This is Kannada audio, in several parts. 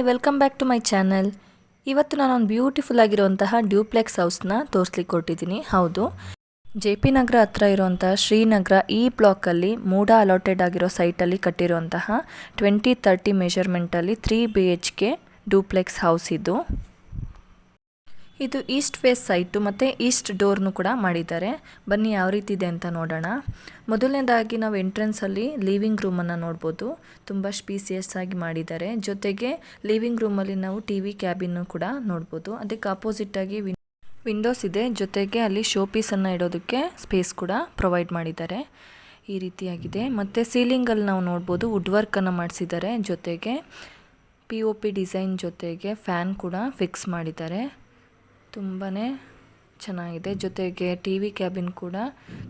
Hi, welcome back to my channel. ಇವತ್ತು ನಾನೊಂದು ಬ್ಯೂಟಿಫುಲ್ ಆಗಿರುವಂತಹ ಡ್ಯೂಪ್ಲೆಕ್ಸ್ ಹೌಸ್ನ ತೋರಿಸ್ಲಿಕ್ಕೆ ಕೊಟ್ಟಿದ್ದೀನಿ. ಹೌದು, ಜೆ ಪಿ ನಗರ ಹತ್ರ ಇರುವಂತಹ ಶ್ರೀನಗರ ಈ ಬ್ಲಾಕಲ್ಲಿ ಮೂಡ ಅಲಾಟೆಡ್ ಆಗಿರೋ ಸೈಟಲ್ಲಿ ಕಟ್ಟಿರುವಂತಹ 20-30 ಮೆಷರ್ಮೆಂಟಲ್ಲಿ 3 BHK ಡ್ಯೂಪ್ಲೆಕ್ಸ್ ಹೌಸ್ ಇದು ಈಸ್ಟ್ ಫೇಸ್ ಸೈಟು ಮತ್ತು ಈಸ್ಟ್ ಡೋರ್ನು ಕೂಡ ಮಾಡಿದ್ದಾರೆ. ಬನ್ನಿ ಯಾವ ರೀತಿ ಇದೆ ಅಂತ ನೋಡೋಣ. ಮೊದಲನೇದಾಗಿ ನಾವು ಎಂಟ್ರೆನ್ಸಲ್ಲಿ ಲಿವಿಂಗ್ ರೂಮನ್ನು ನೋಡ್ಬೋದು. ತುಂಬ ಸ್ಪೀಸಿಯಸ್ ಆಗಿ ಮಾಡಿದ್ದಾರೆ. ಜೊತೆಗೆ ಲಿವಿಂಗ್ ರೂಮಲ್ಲಿ ನಾವು TV ಕ್ಯಾಬಿನ್ನು ಕೂಡ ನೋಡ್ಬೋದು. ಅದಕ್ಕೆ ಆಪೋಸಿಟ್ಟಾಗಿ ವಿಂಡೋಸ್ ಇದೆ. ಜೊತೆಗೆ ಅಲ್ಲಿ ಶೋ ಪೀಸನ್ನು ಇಡೋದಕ್ಕೆ ಸ್ಪೇಸ್ ಕೂಡ ಪ್ರೊವೈಡ್ ಮಾಡಿದ್ದಾರೆ. ಈ ರೀತಿಯಾಗಿದೆ. ಮತ್ತು ಸೀಲಿಂಗಲ್ಲಿ ನಾವು ನೋಡ್ಬೋದು ವುಡ್ ವರ್ಕನ್ನು ಮಾಡಿಸಿದ್ದಾರೆ. ಜೊತೆಗೆ POP ಡಿಸೈನ್ ಜೊತೆಗೆ ಫ್ಯಾನ್ ಕೂಡ ಫಿಕ್ಸ್ ಮಾಡಿದ್ದಾರೆ. ತುಂಬಾ ಚೆನ್ನಾಗಿದೆ. ಜೊತೆಗೆ TV ಕ್ಯಾಬಿನ್ ಕೂಡ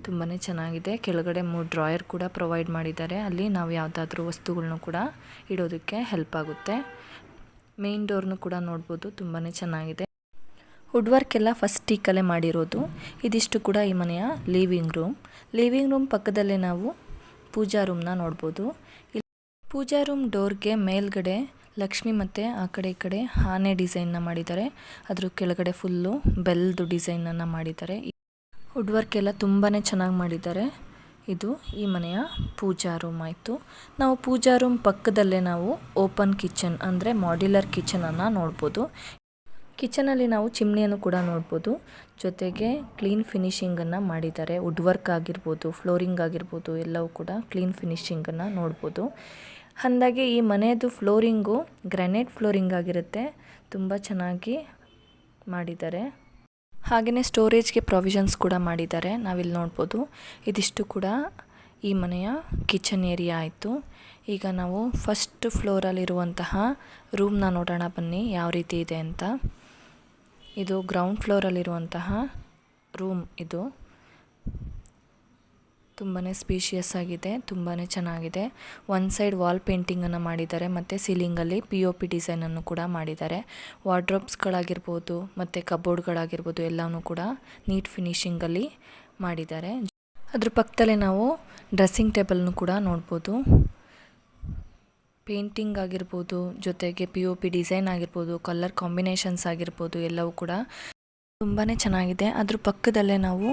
ತುಂಬಾ ಚೆನ್ನಾಗಿದೆ. ಕೆಳಗಡೆ 3 ಡ್ರಾಯರ್ ಕೂಡ ಪ್ರೊವೈಡ್ ಮಾಡಿದ್ದಾರೆ. ಅಲ್ಲಿ ನಾವು ಯಾವುದಾದ್ರೂ ವಸ್ತುಗಳನ್ನೂ ಕೂಡ ಇಡೋದಕ್ಕೆ ಹೆಲ್ಪ್ ಆಗುತ್ತೆ. ಮೇನ್ ಡೋರ್ನು ಕೂಡ ನೋಡ್ಬೋದು, ತುಂಬಾ ಚೆನ್ನಾಗಿದೆ. ವುಡ್ ವರ್ಕ್ ಎಲ್ಲ ಫಸ್ಟ್ ಟೀಕಲ್ಲೇ ಮಾಡಿರೋದು. ಇದಿಷ್ಟು ಕೂಡ ಈ ಮನೆಯ ಲಿವಿಂಗ್ ರೂಮ್ ಪಕ್ಕದಲ್ಲೇ ನಾವು ಪೂಜಾ ರೂಮ್ನ ನೋಡ್ಬೋದು. ಪೂಜಾ ರೂಮ್ ಡೋರ್ಗೆ ಮೇಲ್ಗಡೆ ಲಕ್ಷ್ಮಿ ಮತ್ತು ಆ ಕಡೆ ಈ ಕಡೆ ಆನೆ ಡಿಸೈನ್ನ ಮಾಡಿದ್ದಾರೆ. ಅದ್ರ ಕೆಳಗಡೆ ಫುಲ್ಲು ಬೆಲ್ದು ಡಿಸೈನನ್ನು ಮಾಡಿದ್ದಾರೆ. ವುಡ್ ವರ್ಕ್ ಎಲ್ಲ ತುಂಬಾ ಚೆನ್ನಾಗಿ ಮಾಡಿದ್ದಾರೆ. ಇದು ಈ ಮನೆಯ ಪೂಜಾ ರೂಮ್ ಆಯಿತು. ನಾವು ಪೂಜಾ ರೂಮ್ ಪಕ್ಕದಲ್ಲೇ ನಾವು ಓಪನ್ ಕಿಚನ್ ಅಂದರೆ ಮಾಡ್ಯುಲರ್ ಕಿಚನನ್ನು ನೋಡ್ಬೋದು. ಕಿಚನಲ್ಲಿ ನಾವು ಚಿಮ್ನಿಯನ್ನು ಕೂಡ ನೋಡ್ಬೋದು. ಜೊತೆಗೆ ಕ್ಲೀನ್ ಫಿನಿಶಿಂಗನ್ನು ಮಾಡಿದ್ದಾರೆ. ವುಡ್ ವರ್ಕ್ ಆಗಿರ್ಬೋದು, ಫ್ಲೋರಿಂಗ್ ಆಗಿರ್ಬೋದು, ಎಲ್ಲವೂ ಕೂಡ ಕ್ಲೀನ್ ಫಿನಿಶಿಂಗನ್ನು ನೋಡ್ಬೋದು. ಅಂದಾಗೆ ಈ ಮನೆಯದು ಫ್ಲೋರಿಂಗು ಗ್ರಾನೈಟ್ ಫ್ಲೋರಿಂಗ್ ಆಗಿರುತ್ತೆ. ತುಂಬ ಚೆನ್ನಾಗಿ ಮಾಡಿದ್ದಾರೆ. ಹಾಗೆಯೇ ಸ್ಟೋರೇಜ್ಗೆ ಪ್ರಾವಿಷನ್ಸ್ ಕೂಡ ಮಾಡಿದ್ದಾರೆ. ನಾವಿಲ್ಲಿ ನೋಡ್ಬೋದು. ಇದಿಷ್ಟು ಕೂಡ ಈ ಮನೆಯ ಕಿಚನ್ ಏರಿಯಾ ಆಯಿತು. ಈಗ ನಾವು ಫಸ್ಟ್ ಫ್ಲೋರಲ್ಲಿರುವಂತಹ ರೂಮ್ನ ನೋಡೋಣ ಬನ್ನಿ ಯಾವ ರೀತಿ ಇದೆ ಅಂತ. ಇದು ಗ್ರೌಂಡ್ ಫ್ಲೋರಲ್ಲಿರುವಂತಹ ರೂಮ್. ಇದು ತುಂಬಾ ಸ್ಪೀಷಿಯಸ್ ಆಗಿದೆ, ತುಂಬಾ ಚೆನ್ನಾಗಿದೆ. ಒನ್ ಸೈಡ್ ವಾಲ್ ಪೇಂಟಿಂಗನ್ನು ಮಾಡಿದ್ದಾರೆ ಮತ್ತು ಸೀಲಿಂಗಲ್ಲಿ POP ಡಿಸೈನನ್ನು ಕೂಡ ಮಾಡಿದ್ದಾರೆ. ವಾರ್ಡ್ರೋಬ್ಸ್ಗಳಾಗಿರ್ಬೋದು ಮತ್ತು ಕಬೋರ್ಡ್ಗಳಾಗಿರ್ಬೋದು ಎಲ್ಲವೂ ಕೂಡ ನೀಟ್ ಫಿನಿಶಿಂಗಲ್ಲಿ ಮಾಡಿದ್ದಾರೆ. ಅದ್ರ ಪಕ್ಕದಲ್ಲೇ ನಾವು ಡ್ರೆಸ್ಸಿಂಗ್ ಟೇಬಲ್ನು ಕೂಡ ನೋಡ್ಬೋದು. ಪೇಂಟಿಂಗ್ ಆಗಿರ್ಬೋದು, ಜೊತೆಗೆ POP ಡಿಸೈನ್ ಆಗಿರ್ಬೋದು, ಕಲರ್ ಕಾಂಬಿನೇಷನ್ಸ್ ಆಗಿರ್ಬೋದು ಎಲ್ಲವೂ ಕೂಡ ತುಂಬಾ ಚೆನ್ನಾಗಿದೆ. ಅದ್ರ ಪಕ್ಕದಲ್ಲೇ ನಾವು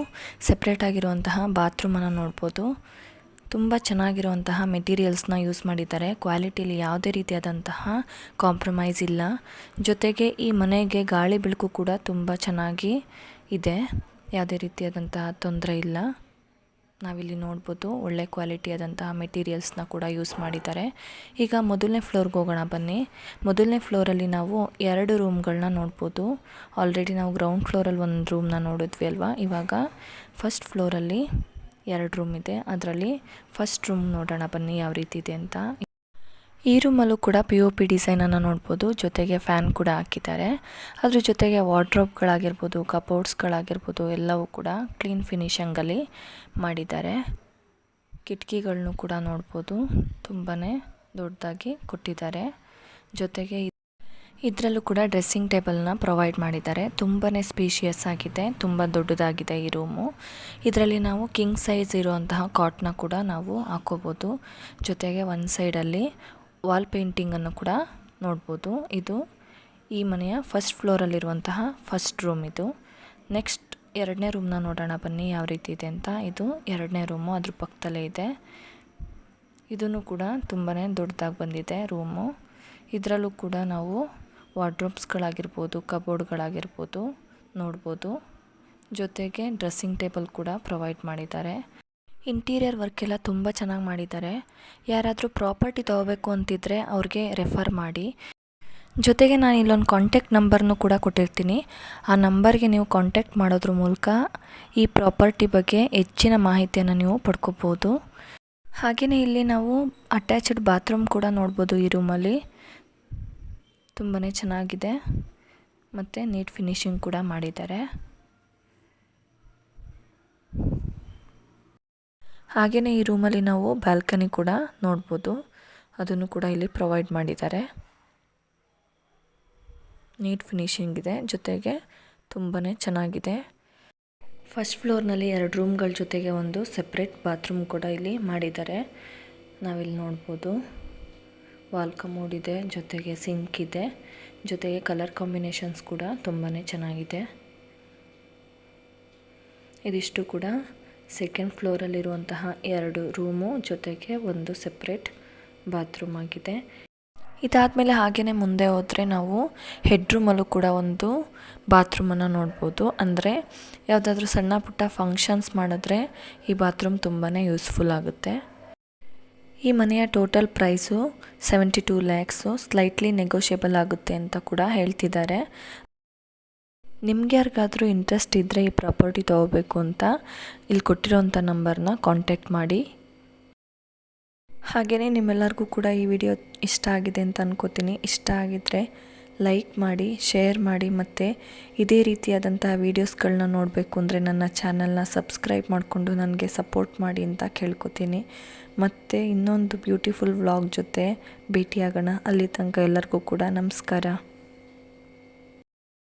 ಸೆಪ್ರೇಟ್ ಆಗಿರುವಂತಹ ಬಾತ್ರೂಮನ್ನು ನೋಡ್ಬೋದು. ತುಂಬ ಚೆನ್ನಾಗಿರುವಂತಹ ಮೆಟೀರಿಯಲ್ಸ್ನ ಯೂಸ್ ಮಾಡಿದ್ದಾರೆ. ಕ್ವಾಲಿಟಿಲಿ ಯಾವುದೇ ರೀತಿಯಾದಂತಹ ಕಾಂಪ್ರಮೈಸ್ ಇಲ್ಲ. ಜೊತೆಗೆ ಈ ಮನೆಗೆ ಗಾಳಿ ಬೆಳಕು ಕೂಡ ತುಂಬ ಚೆನ್ನಾಗಿ ಇದೆ. ಯಾವುದೇ ರೀತಿಯಾದಂತಹ ತೊಂದರೆ ಇಲ್ಲ. ನಾವಿಲ್ಲಿ ನೋಡ್ಬೋದು ಒಳ್ಳೆ ಕ್ವಾಲಿಟಿಯಾದಂತಹ ಮೆಟೀರಿಯಲ್ಸ್ನ ಕೂಡ ಯೂಸ್ ಮಾಡಿದ್ದಾರೆ. ಈಗ ಮೊದಲನೇ ಫ್ಲೋರ್ಗೆ ಹೋಗೋಣ ಬನ್ನಿ. ಮೊದಲನೇ ಫ್ಲೋರಲ್ಲಿ ನಾವು 2 ರೂಮ್ಗಳನ್ನ ನೋಡ್ಬೋದು. ಆಲ್ರೆಡಿ ನಾವು ಗ್ರೌಂಡ್ ಫ್ಲೋರಲ್ಲಿ ಒಂದು ರೂಮ್ನ ನೋಡಿದ್ವಿ ಅಲ್ವಾ. ಇವಾಗ ಫಸ್ಟ್ ಫ್ಲೋರಲ್ಲಿ 2 ರೂಮ್ ಇದೆ. ಅದರಲ್ಲಿ ಫಸ್ಟ್ ರೂಮ್ ನೋಡೋಣ ಬನ್ನಿ ಯಾವ ರೀತಿ ಇದೆ ಅಂತ. ಈ ರೂಮಲ್ಲೂ ಕೂಡ POP ಡಿಸೈನನ್ನು ನೋಡ್ಬೋದು. ಜೊತೆಗೆ ಫ್ಯಾನ್ ಕೂಡ ಹಾಕಿದ್ದಾರೆ. ಅದ್ರ ಜೊತೆಗೆ ವಾರ್ಡ್ರೋಬ್ಗಳಾಗಿರ್ಬೋದು, ಕಬೋರ್ಡ್ಸ್ಗಳಾಗಿರ್ಬೋದು ಎಲ್ಲವೂ ಕೂಡ ಕ್ಲೀನ್ ಫಿನಿಶಿಂಗಲ್ಲಿ ಮಾಡಿದ್ದಾರೆ. ಕಿಟಕಿಗಳನ್ನೂ ಕೂಡ ನೋಡ್ಬೋದು, ತುಂಬಾ ದೊಡ್ಡದಾಗಿ ಕೊಟ್ಟಿದ್ದಾರೆ. ಜೊತೆಗೆ ಇದರಲ್ಲೂ ಕೂಡ ಡ್ರೆಸ್ಸಿಂಗ್ ಟೇಬಲ್ನ ಪ್ರೊವೈಡ್ ಮಾಡಿದ್ದಾರೆ. ತುಂಬಾ ಸ್ಪೀಷಿಯಸ್ ಆಗಿದೆ, ತುಂಬ ದೊಡ್ಡದಾಗಿದೆ ಈ ರೂಮು. ಇದರಲ್ಲಿ ನಾವು ಕಿಂಗ್ ಸೈಜ್ ಇರುವಂತಹ ಕಾಟ್ನ ಕೂಡ ನಾವು ಹಾಕೋಬೋದು. ಜೊತೆಗೆ ಒಂದು ಸೈಡಲ್ಲಿ ವಾಲ್ ಪೇಂಟಿಂಗನ್ನು ಕೂಡ ನೋಡ್ಬೋದು. ಇದು ಈ ಮನೆಯ ಫಸ್ಟ್ ಫ್ಲೋರಲ್ಲಿರುವಂತಹ ಫಸ್ಟ್ ರೂಮ್. ಇದು ನೆಕ್ಸ್ಟ್ 2ನೇ ರೂಮ್ನ ನೋಡೋಣ ಬನ್ನಿ ಯಾವ ರೀತಿ ಇದೆ ಅಂತ. ಇದು 2ನೇ ರೂಮು, ಅದ್ರ ಪಕ್ಕದಲ್ಲೇ ಇದೆ. ಇದನ್ನು ಕೂಡ ತುಂಬಾ ದೊಡ್ಡದಾಗಿ ಬಂದಿದೆ ರೂಮು. ಇದರಲ್ಲೂ ಕೂಡ ನಾವು ವಾರ್ಡ್ರೋಬ್ಸ್ಗಳಾಗಿರ್ಬೋದು, ಕಬೋರ್ಡ್ಗಳಾಗಿರ್ಬೋದು ನೋಡ್ಬೋದು. ಜೊತೆಗೆ ಡ್ರೆಸ್ಸಿಂಗ್ ಟೇಬಲ್ ಕೂಡ ಪ್ರೊವೈಡ್ ಮಾಡಿದ್ದಾರೆ. ಇಂಟೀರಿಯರ್ ವರ್ಕ್ ಎಲ್ಲ ತುಂಬ ಚೆನ್ನಾಗಿ ಮಾಡಿದ್ದಾರೆ. ಯಾರಾದರೂ ಪ್ರಾಪರ್ಟಿ ತೊಗೋಬೇಕು ಅಂತಿದ್ದರೆ ಅವ್ರಿಗೆ ರೆಫರ್ ಮಾಡಿ. ಜೊತೆಗೆ ನಾನು ಇಲ್ಲೊಂದು ಕಾಂಟ್ಯಾಕ್ಟ್ ನಂಬರ್ನು ಕೂಡ ಕೊಟ್ಟಿರ್ತೀನಿ. ಆ ನಂಬರ್ಗೆ ನೀವು ಕಾಂಟ್ಯಾಕ್ಟ್ ಮಾಡೋದ್ರ ಮೂಲಕ ಈ ಪ್ರಾಪರ್ಟಿ ಬಗ್ಗೆ ಹೆಚ್ಚಿನ ಮಾಹಿತಿಯನ್ನು ನೀವು ಪಡ್ಕೋಬೋದು. ಹಾಗೆಯೇ ಇಲ್ಲಿ ನಾವು ಅಟ್ಯಾಚ್ಡ್ ಬಾತ್ರೂಮ್ ಕೂಡ ನೋಡ್ಬೋದು. ಈ ರೂಮಲ್ಲಿ ತುಂಬಾ ಚೆನ್ನಾಗಿದೆ ಮತ್ತು ನೀಟ್ ಫಿನಿಶಿಂಗ್ ಕೂಡ ಮಾಡಿದ್ದಾರೆ. ಹಾಗೆಯೇ ಈ ರೂಮಲ್ಲಿ ನಾವು ಬಾಲ್ಕನಿ ಕೂಡ ನೋಡ್ಬೋದು. ಅದನ್ನು ಕೂಡ ಇಲ್ಲಿ ಪ್ರೊವೈಡ್ ಮಾಡಿದ್ದಾರೆ. ನೀಟ್ ಫಿನಿಶಿಂಗ್ ಇದೆ, ಜೊತೆಗೆ ತುಂಬಾ ಚೆನ್ನಾಗಿದೆ. ಫಸ್ಟ್ ಫ್ಲೋರ್ನಲ್ಲಿ 2 ರೂಮ್ಗಳ ಜೊತೆಗೆ ಒಂದು ಸೆಪ್ರೇಟ್ ಬಾತ್ರೂಮ್ ಕೂಡ ಇಲ್ಲಿ ಮಾಡಿದ್ದಾರೆ. ನಾವಿಲ್ಲಿ ನೋಡ್ಬೋದು. ವಾಲ್ ಕಮೋಡ್ ಇದೆ, ಜೊತೆಗೆ ಸಿಂಕ್ ಇದೆ, ಜೊತೆಗೆ ಕಲರ್ ಕಾಂಬಿನೇಷನ್ಸ್ ಕೂಡ ತುಂಬಾ ಚೆನ್ನಾಗಿದೆ. ಇದಿಷ್ಟು ಕೂಡ ಸೆಕೆಂಡ್ ಫ್ಲೋರಲ್ಲಿರುವಂತಹ 2 ರೂಮು ಜೊತೆಗೆ ಒಂದು ಸೆಪ್ರೇಟ್ ಬಾತ್ರೂಮ್ ಆಗಿದೆ. ಇದಾದಮೇಲೆ ಹಾಗೆಯೇ ಮುಂದೆ ಹೋದರೆ ನಾವು ಹೆಡ್ರೂಮಲ್ಲೂ ಕೂಡ ಒಂದು ಬಾತ್ರೂಮನ್ನು ನೋಡ್ಬೋದು. ಅಂದರೆ ಯಾವುದಾದ್ರೂ ಸಣ್ಣ ಪುಟ್ಟ ಫಂಕ್ಷನ್ಸ್ ಮಾಡಿದ್ರೆ ಈ ಬಾತ್ರೂಮ್ ತುಂಬಾ ಯೂಸ್ಫುಲ್ ಆಗುತ್ತೆ. ಈ ಮನೆಯ total price 72 lakhs, slightly negotiable ಆಗುತ್ತೆ ಅಂತ ಕೂಡ ಹೇಳ್ತಿದ್ದಾರೆ. ನಿಮ್ಗೆ ಯಾರಿಗಾದರೂ ಇಂಟ್ರೆಸ್ಟ್ ಇದ್ದರೆ ಈ ಪ್ರಾಪರ್ಟಿ ತೊಗೋಬೇಕು ಅಂತ ಇಲ್ಲಿ ಕೊಟ್ಟಿರೋಂಥ ನಂಬರ್ನ ಕಾಂಟ್ಯಾಕ್ಟ್ ಮಾಡಿ. ಹಾಗೆಯೇ ನಿಮ್ಮೆಲ್ಲರಿಗೂ ಕೂಡ ಈ ವಿಡಿಯೋ ಇಷ್ಟ ಆಗಿದೆ ಅಂತ ಅನ್ಕೋತೀನಿ. ಇಷ್ಟ ಆಗಿದ್ದರೆ ಲೈಕ್ ಮಾಡಿ, ಶೇರ್ ಮಾಡಿ, ಮತ್ತು ಇದೇ ರೀತಿಯಾದಂತಹ ವೀಡಿಯೋಸ್ಗಳನ್ನ ನೋಡಬೇಕು ಅಂದರೆ ನನ್ನ ಚಾನಲ್ನ ಸಬ್ಸ್ಕ್ರೈಬ್ ಮಾಡಿಕೊಂಡು ನನಗೆ ಸಪೋರ್ಟ್ ಮಾಡಿ ಅಂತ ಕೇಳ್ಕೊತೀನಿ. ಮತ್ತು ಇನ್ನೊಂದು ಬ್ಯೂಟಿಫುಲ್ ವ್ಲಾಗ್ ಜೊತೆ ಭೇಟಿಯಾಗೋಣ. ಅಲ್ಲಿ ತನಕ ಎಲ್ಲರಿಗೂ ಕೂಡ ನಮಸ್ಕಾರ.